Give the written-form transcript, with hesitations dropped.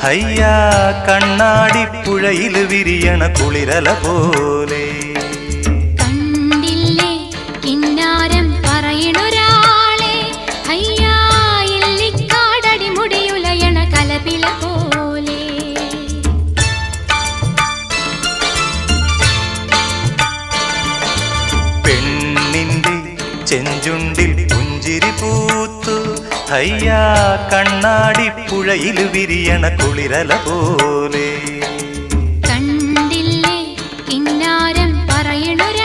അയ്യാ കണ്ണാടിപ്പുഴയിൽ വിരിയണ കുളിരല പോലെ കണ്ടില്ലേ കിന്നാരം പറയണൊരാളെ അയ്യാ ഇല്ലിക്കാടടി മുടിയുലയണ കലപില പോലെ പെണ്ണിന്റെ ചെഞ്ചുണ്ടിൽ പുഞ്ചിരി പൂത്തു അയ്യാ കണ്ണാടിപ്പുഴയിൽ വിരിയണ കുളിരല പോലെ കണ്ടില്ലേ കിന്നാരം പറയണൊരാളെ